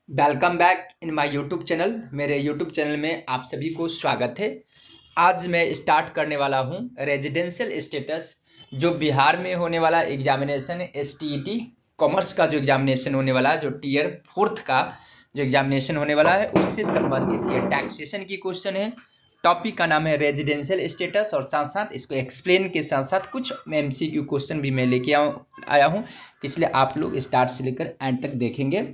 Welcome back in my YouTube channel. मेरे YouTube channel में आप सभी को स्वागत है। आज मैं स्टार्ट करने वाला हूं रेजिडेंशियल स्टेटस, जो बिहार में होने वाला एग्जामिनेशन एसटीईटी कॉमर्स का जो एग्जामिनेशन होने वाला है, जो टियर 4 का जो एग्जामिनेशन होने वाला है, उससे संबंधित ये टैक्सेशन की क्वेश्चन है। टॉपिक का नाम है रेजिडेंशियल स्टेटस और साथ साथ इसको एक्सप्लेन के साथ साथ कुछ एमसीक्यू क्वेश्चन भी मैं लेके आया हूँ, इसलिए आप लोग स्टार्ट से लेकर एंड तक देखेंगे।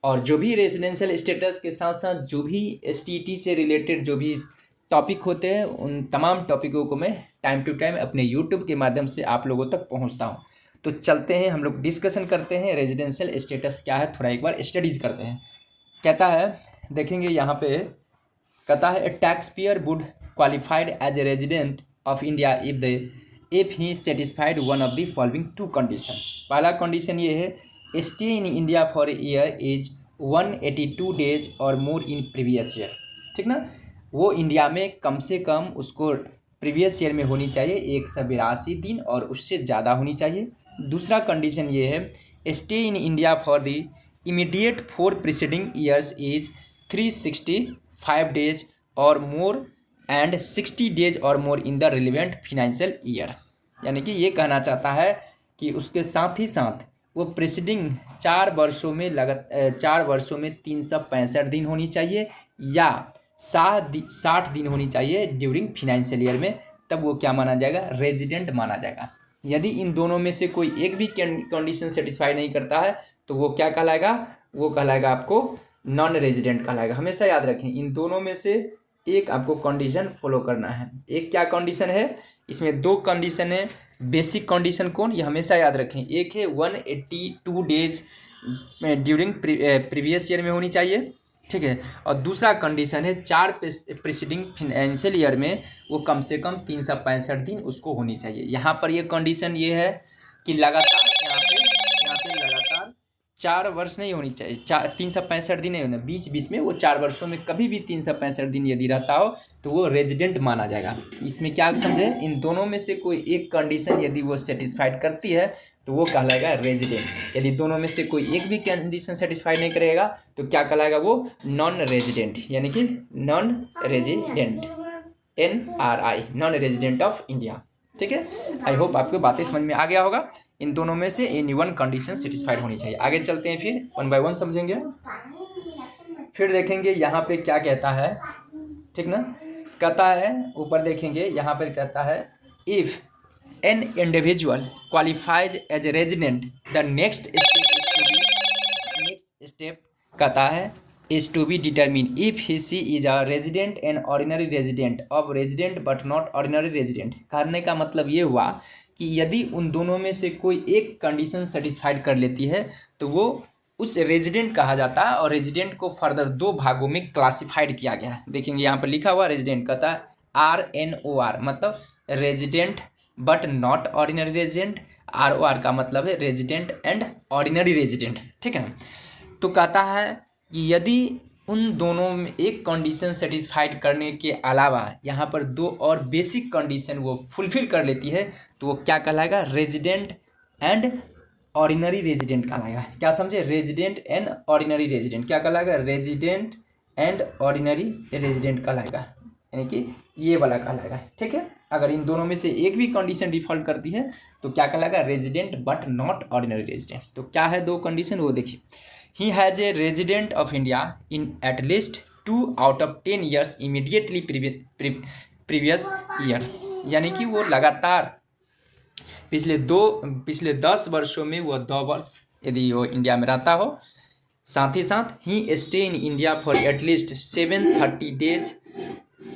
और जो भी रेजिडेंशियल स्टेटस के साथ साथ जो भी एसटीईटी से रिलेटेड जो भी टॉपिक होते हैं, उन तमाम टॉपिकों को मैं टाइम टू टाइम अपने यूट्यूब के माध्यम से आप लोगों तक पहुंचता हूं। तो चलते हैं, हम लोग डिस्कशन करते हैं रेजिडेंशियल स्टेटस क्या है, थोड़ा एक बार स्टडीज करते हैं। कहता है, देखेंगे यहाँ पे, कहता है tax payer would qualified as a resident of India if he satisfied one of the following two condition. पहला कंडीशन ये है, stay in India for year is 182 days और मोर इन प्रीवियस ईयर। ठीक ना, वो इंडिया में कम से कम उसको प्रीवियस ईयर में होनी चाहिए 182 दिन और उससे ज़्यादा होनी चाहिए। दूसरा कंडीशन ये है, stay in India for the immediate 4 preceding years is 365 days और मोर एंड 60 डेज और more in the relevant financial year. यानी कि ये कहना चाहता है कि उसके साथ ही साथ वो प्रीसीडिंग 4 वर्षों में 365 दिन होनी चाहिए या 60 दिन होनी चाहिए ड्यूरिंग फिनेंशियल ईयर में, तब वो क्या माना जाएगा, रेजिडेंट माना जाएगा। यदि इन दोनों में से कोई एक भी कंडीशन सेटिस्फाई नहीं करता है तो वो क्या कहलाएगा, वो कहलाएगा आपको नॉन रेजिडेंट कहलाएगा। हमेशा याद रखें, इन दोनों में से एक आपको कंडीशन फॉलो करना है। एक क्या कंडीशन है, इसमें 2 कंडीशन है। बेसिक कंडीशन कौन, ये हमेशा याद रखें, एक है 182 डेज ड्यूरिंग प्रीवियस ईयर में होनी चाहिए, ठीक है, और दूसरा कंडीशन है 4 प्रीसीडिंग फिनेंशियल ईयर में वो कम से कम 365 दिन उसको होनी चाहिए। यहाँ पर ये कंडीशन ये है कि लगातार यहाँ पे लगातार 4 वर्ष नहीं होनी चाहिए, 365 दिन नहीं होना, बीच बीच में वो 4 वर्षों में कभी भी 365 दिन यदि रहता हो तो वो रेजिडेंट माना जाएगा। इसमें क्या समझे, इन दोनों में से कोई एक कंडीशन यदि वो सेटिस्फाइड करती है तो वो कहलाएगा रेजिडेंट। यदि दोनों में से कोई एक भी कंडीशन सेटिस्फाइड नहीं करेगा तो क्या कहलाएगा, वो नॉन रेजिडेंट, यानी कि non resident, NRI, non resident of India. ठीक है, आई होप आपको बातें समझ में आ गया होगा। इन दोनों में से एनी वन कंडीशन सेटिस्फाइड होनी चाहिए। आगे चलते हैं, फिर 1 बाय 1 समझेंगे। फिर देखेंगे यहाँ पे क्या कहता है, ठीक ना, कहता है ऊपर देखेंगे, यहाँ पर कहता है, if an individual qualifies as a resident the next step कहता है is to be determined if he is a resident and ordinary resident of resident but not ordinary resident। कहने का मतलब ये हुआ कि यदि उन दोनों में से कोई एक कंडीशन सेटिस्फाइड कर लेती है तो वो उस रेजिडेंट कहा जाता है। और रेजिडेंट को फर्दर 2 भागों में क्लासिफाइड किया गया है। देखेंगे यहाँ पर लिखा हुआ रेजिडेंट, कहता है RNOR, मतलब resident but not ordinary resident. ROR का मतलब है रेजिडेंट एंड ऑर्डिनरी रेजिडेंट। ठीक है ना, तो कहता है कि यदि उन दोनों में एक कंडीशन सेटिस्फाइड करने के अलावा यहाँ पर 2 और बेसिक कंडीशन वो फुलफिल कर लेती है तो वो क्या कहलाएगा, रेजिडेंट एंड ऑर्डिनरी रेजिडेंट कहलाएगा। क्या समझे, रेजिडेंट एंड ऑर्डिनरी रेजिडेंट क्या कहलाएगा, रेजिडेंट एंड ऑर्डिनरी रेजिडेंट कहलाएगा, यानी कि ये वाला कहलाएगा। ठीक है, अगर इन दोनों में से एक भी कंडीशन डिफॉल्ट करती है तो क्या कहलाएगा, resident but not ordinary resident. तो क्या है 2 कंडीशन, वो देखिए, he has a resident of India in at least 2 out of 10 years immediately previous year। यानी कि वो लगातार पिछले 10 वर्षों में वो 2 वर्ष यदि वो इंडिया में रहता हो। साथ ही साथ ही stay in India for at least 730 days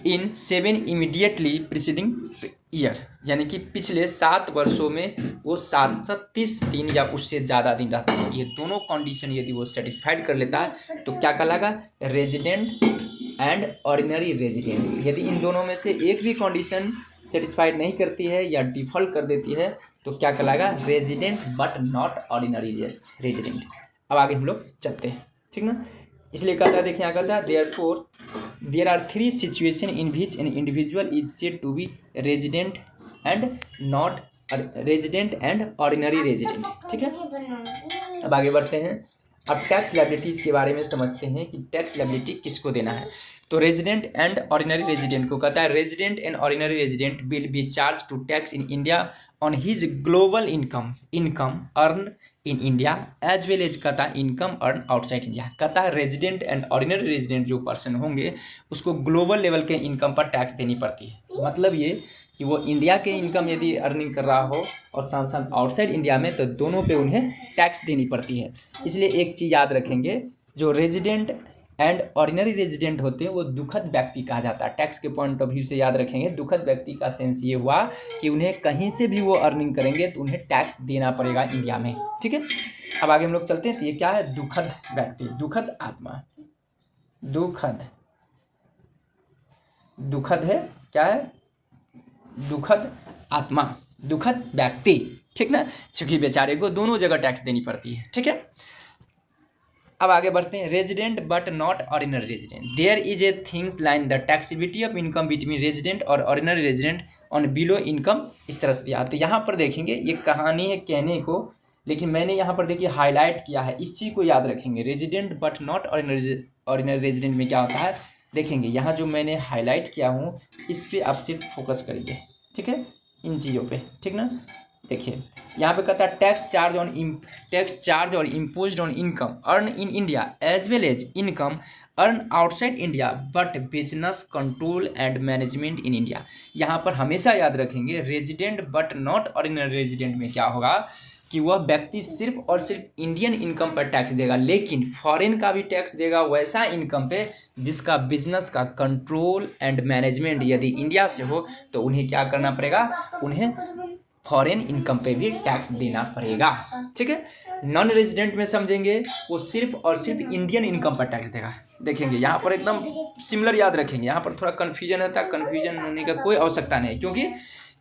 in 7 immediately preceding year, यानी कि पिछले 7 वर्षों में वो 730 दिन या उससे ज़्यादा दिन रहता है। ये दोनों कंडीशन यदि वो सेटिस्फाइड कर लेता है तो क्या कहलाएगा, रेजिडेंट एंड ऑर्डिनरी रेजिडेंट। यदि इन दोनों में से एक भी कंडीशन सेटिस्फाइड नहीं करती है या डिफॉल्ट कर देती है तो क्या कहलाएगा, resident but not ordinary resident. अब आगे हम लोग चलते हैं, ठीक ना, इसलिए कहता है, देखिए यहाँ कहता है, therefore there are 3 situation in which an individual is said to be resident and not resident and ordinary resident. ठीक है, अब आगे बढ़ते हैं। अब टैक्स लायबिलिटीज़ के बारे में समझते हैं कि टैक्स लायबिलिटी किसको देना है। तो रेजिडेंट एंड ऑर्डिनरी रेजिडेंट को कहता है resident and ordinary resident will be charge to tax in India on his global income earn in India as well as कहता है इनकम अर्न आउटसाइड इंडिया। कहता है रेजिडेंट एंड ऑर्डिनरी रेजिडेंट जो person होंगे उसको ग्लोबल लेवल के income पर tax देनी पड़ती है। मतलब ये कि वो इंडिया के इनकम यदि अर्निंग कर रहा हो और साथ साथ आउटसाइड इंडिया में, तो दोनों पे उन्हें टैक्स देनी पड़ती है। इसलिए एक चीज़ याद रखेंगे, जो रेजिडेंट एंड ऑर्डिनरी रेजिडेंट होते हैं वो दुखद व्यक्ति कहा जाता है। टैक्स के पॉइंट ऑफ व्यू से याद रखेंगे, दुखद व्यक्ति का सेंस ये हुआ कि उन्हें कहीं से भी वो अर्निंग करेंगे तो उन्हें टैक्स देना पड़ेगा इंडिया में। ठीक है, अब आगे हम लोग चलते हैं। तो ये क्या है? दुखद व्यक्ति, दुखद आत्मा, दुखद है, क्या है? दुखद आत्मा, दुखद व्यक्ति। ठीक ना, क्योंकि बेचारे को दोनों जगह टैक्स देनी पड़ती है। ठीक है, अब आगे बढ़ते हैं। Resident but not ordinary resident, there is a things line the taxability of income between resident और ordinary resident on below income, इस तरह से दिया। तो यहाँ पर देखेंगे, ये कहानी है कहने को, लेकिन मैंने यहाँ पर देखिए हाईलाइट किया है, इस चीज़ को याद रखेंगे। Resident but not ordinary resident में क्या होता है देखेंगे। यहाँ जो मैंने हाईलाइट किया हूँ इस पर आप सिर्फ फोकस करिए। ठीक है, इन चीज़ों पे। ठीक ना, देखिए यहाँ पे कहता है टैक्स चार्ज और imposed on income earn in India as well as income earn outside India but business control and management in India. यहाँ पर हमेशा याद रखेंगे resident but not ordinary resident में क्या होगा कि वह व्यक्ति सिर्फ और सिर्फ इंडियन इनकम पर टैक्स देगा, लेकिन फॉरेन का भी टैक्स देगा वैसा इनकम पे जिसका बिजनेस का कंट्रोल एंड मैनेजमेंट यदि इंडिया से हो तो उन्हें क्या करना पड़ेगा, उन्हें फॉरेन इनकम पे भी टैक्स देना पड़ेगा। ठीक है, नॉन रेजिडेंट में समझेंगे वो सिर्फ और सिर्फ इंडियन इनकम पर टैक्स देगा। देखेंगे यहाँ पर एकदम सिमिलर याद रखेंगे, यहाँ पर थोड़ा कन्फ्यूजन होता है, कन्फ्यूजन होने का कोई आवश्यकता नहीं, क्योंकि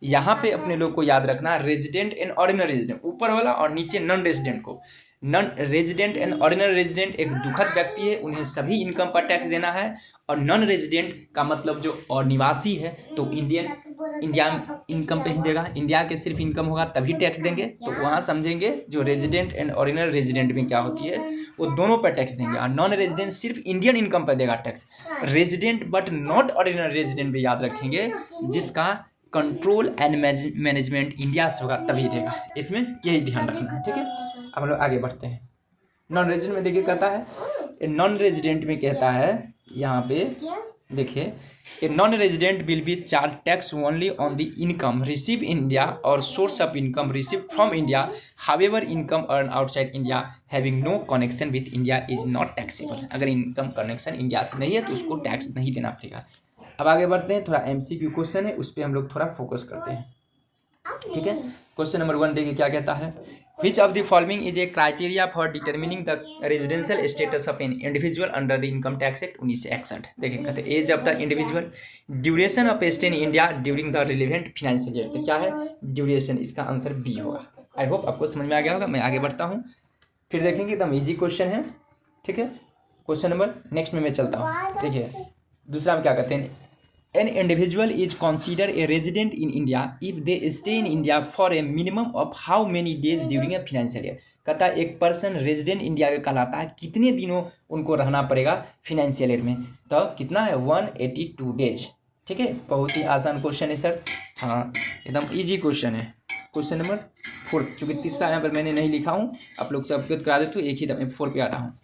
यहाँ पे अपने लोग को याद रखना रेजिडेंट एंड ऑर्डिनरी रेजिडेंट ऊपर वाला और नीचे नॉन रेजिडेंट को। Non resident and ordinary resident एक दुखद व्यक्ति है, उन्हें सभी इनकम पर टैक्स देना है, और नॉन रेजिडेंट का मतलब जो और निवासी है तो इंडिया इनकम पे ही देगा, इंडिया के सिर्फ इनकम होगा तभी टैक्स देंगे। तो वहाँ समझेंगे जो रेजिडेंट एंड ऑर्डिनरी रेजिडेंट में क्या होती है वो दोनों पर टैक्स देंगे, और नॉन रेजिडेंट सिर्फ इंडियन इनकम पर देगा tax. Resident but not ordinary resident भी याद रखेंगे जिसका कंट्रोल एंड मैनेजमेंट इंडिया से होगा तभी देगा, इसमें यही ध्यान रखना है। ठीक है, अब हम लोग आगे बढ़ते हैं। नॉन रेजिडेंट में देखिए कहता है, नॉन रेजिडेंट में कहता है यहाँ पे देखिए, a non resident will be charge tax only on the income receive India और source of income receive from India, however income earn outside India having no connection with India is not taxable. अगर income connection India से नहीं है तो उसको tax नहीं देना पड़ेगा। अब आगे बढ़ते हैं, थोड़ा MCQ क्वेश्चन है उस पर हम लोग थोड़ा फोकस करते हैं। ठीक है, क्वेश्चन नंबर 1 देखिए क्या कहता है। Which of the following is a criteria for determining the residential status of an individual under the Income Tax Act 1961? देखें कहते हैं age of the individual, duration of stay in India during the relevant financial year. तो क्या है duration, इसका answer B होगा। I hope आपको समझ में आ गया होगा। मैं आगे बढ़ता हूँ, फिर देखेंगे एकदम ईजी क्वेश्चन है। ठीक है, क्वेश्चन नंबर नेक्स्ट में मैं चलता हूँ। देखिए दूसरा में क्या कहते हैं, An individual is considered a resident in India if they stay in India for a minimum of how many days during a financial year। कहता है एक पर्सन रेजिडेंट इंडिया का कहलाता है कितने दिनों उनको रहना पड़ेगा फाइनेंशियल ईयर में, तो कितना है 182 डेज। ठीक है, बहुत ही आसान क्वेश्चन है सर, हाँ एकदम इजी क्वेश्चन है। क्वेश्चन नंबर 4, चूँकि तीसरा यहाँ पर मैंने नहीं लिखा हूँ, आप लोग से अवगत करा देते हो, एक ही दम 4 पे आ रहा हूँ।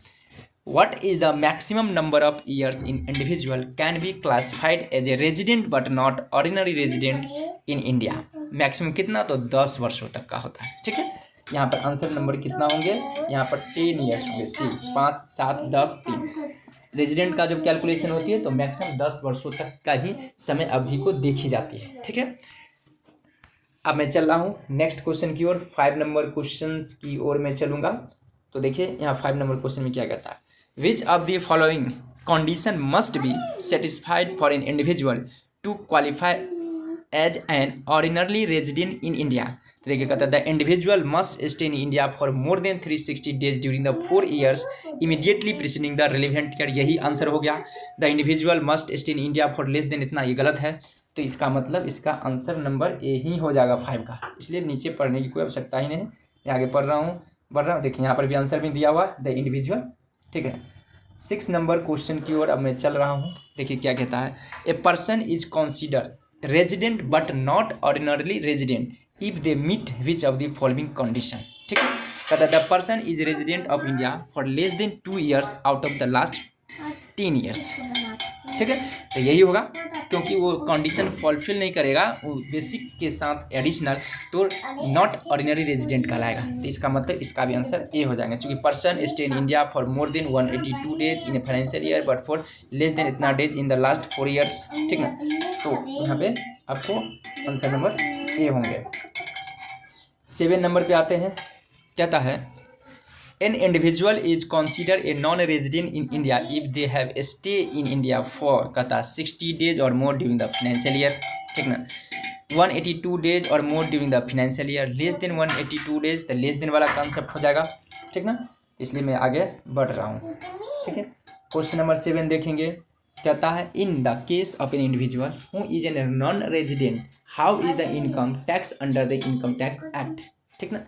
What is the maximum number of years in individual can be classified as a resident but not ordinary resident in India? Maximum कितना, तो 10 वर्षों तक का होता है। ठीक है, यहाँ पर आंसर नंबर कितना होंगे, यहाँ पर 10 ईयर्स होंगे। सी 5 7 10 3 रेजिडेंट का जब कैलकुलेशन होती है तो मैक्सिमम 10 वर्षों तक का ही समय अवधि को देखी जाती है। ठीक है, अब मैं चल रहा हूँ नेक्स्ट क्वेश्चन की ओर, 5 नंबर क्वेश्चन की ओर मैं चलूँगा। तो देखिए यहाँ 5 नंबर क्वेश्चन में क्या कहता है, Which of the following condition must be satisfied for an individual to qualify as an ordinarily resident in India? तो देखिए कहता है the individual must stay in India for more than 360 days during the 4 years immediately preceding the relevant year। यही answer हो गया। The individual must stay in India for less than इतना, ये गलत है। तो इसका मतलब इसका आंसर नंबर ए ही हो जाएगा 5 का, इसलिए नीचे पढ़ने की कोई आवश्यकता ही नहीं। मैं आगे पढ़ रहा हूँ। बढ़ रहा हूँ, देखिए यहाँ पर भी आंसर भी दिया हुआ द इंडिविजुअल। ठीक है, 6 नंबर क्वेश्चन की ओर अब मैं चल रहा हूँ। देखिए क्या कहता है, a person is consider resident but not ordinarily resident if they meet which of the following condition. ठीक है, कहता है the person is resident of India for less than 2 years out of the last 10 years। ठीक है, तो यही होगा, क्योंकि वो कंडीशन फुलफिल नहीं करेगा वो बेसिक के साथ एडिशनल, तो नॉट ऑर्डिनरी रेजिडेंट कहलाएगा। तो इसका मतलब इसका भी आंसर ए हो जाएगा, क्योंकि person stay in India for more than 182 days in a financial year but for less than इतना days in the last 4 years। ठीक ना, तो यहाँ पे आपको आंसर नंबर ए होंगे। 7 नंबर पे आते हैं, कहता है An individual is considered a non-resident in India if they have stay in India for कहता 60 days or more during the financial year। ठीक ना, 182 days or more during the financial year, less than 182 days, तो less than वाला concept हो जाएगा। ठीक ना, इसलिए मैं आगे बढ़ रहा हूँ। ठीक है, क्वेश्चन नंबर 7 देखेंगे, कहता है in the case of an individual who is an non resident how is the income tax under the income tax act. ठीक ना,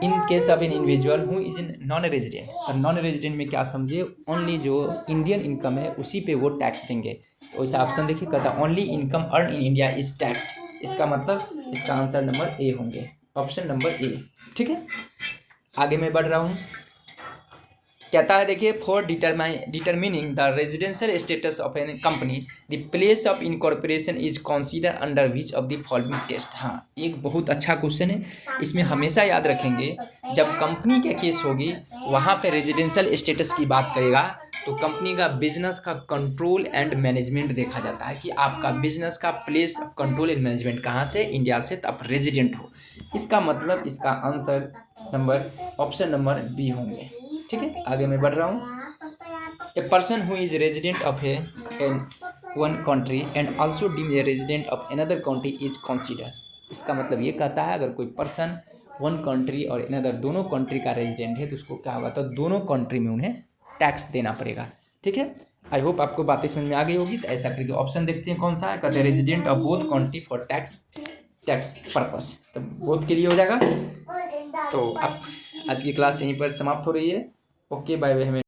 in case of an individual who is in non resident, तो non resident में क्या समझिए, only जो Indian income है उसी पे वो टैक्स देंगे। तो ऐसा ऑप्शन देखिए, कहता है only income earn in India is taxed. इसका मतलब इसका आंसर नंबर ए होंगे, ऑप्शन नंबर ए। ठीक है, आगे मैं बढ़ रहा हूँ, कहता है देखिए for determining the residential status of an company the place of incorporation is consider under which of the following test. हाँ, एक बहुत अच्छा क्वेश्चन है, इसमें हमेशा याद रखेंगे जब कंपनी के केस होगी वहाँ पे रेजिडेंशियल स्टेटस की बात करेगा तो कंपनी का बिजनेस का कंट्रोल एंड मैनेजमेंट देखा जाता है कि आपका बिजनेस का place of control and management कहाँ से, इंडिया से, तो आप रेजिडेंट हो। इसका मतलब इसका answer number option number B होंगे। ठीक है, आगे मैं बढ़ रहा हूँ, a person who is resident of an one country and also deemed a resident of another country is consider. इसका मतलब ये कहता है अगर कोई पर्सन वन कंट्री और अनदर दोनों कंट्री का रेजिडेंट है तो उसको क्या होगा, तो दोनों कंट्री में उन्हें टैक्स देना पड़ेगा। ठीक है, आई होप आपको बातें समझ में आ गई होगी। तो ऐसा करके ऑप्शन देखते हैं कौन सा है, कहते हैं resident of both country for tax purpose, तो बोथ के लिए हो जाएगा। तो अब आज की क्लास यहीं पर समाप्त हो रही है। Okay, bye bye. हमें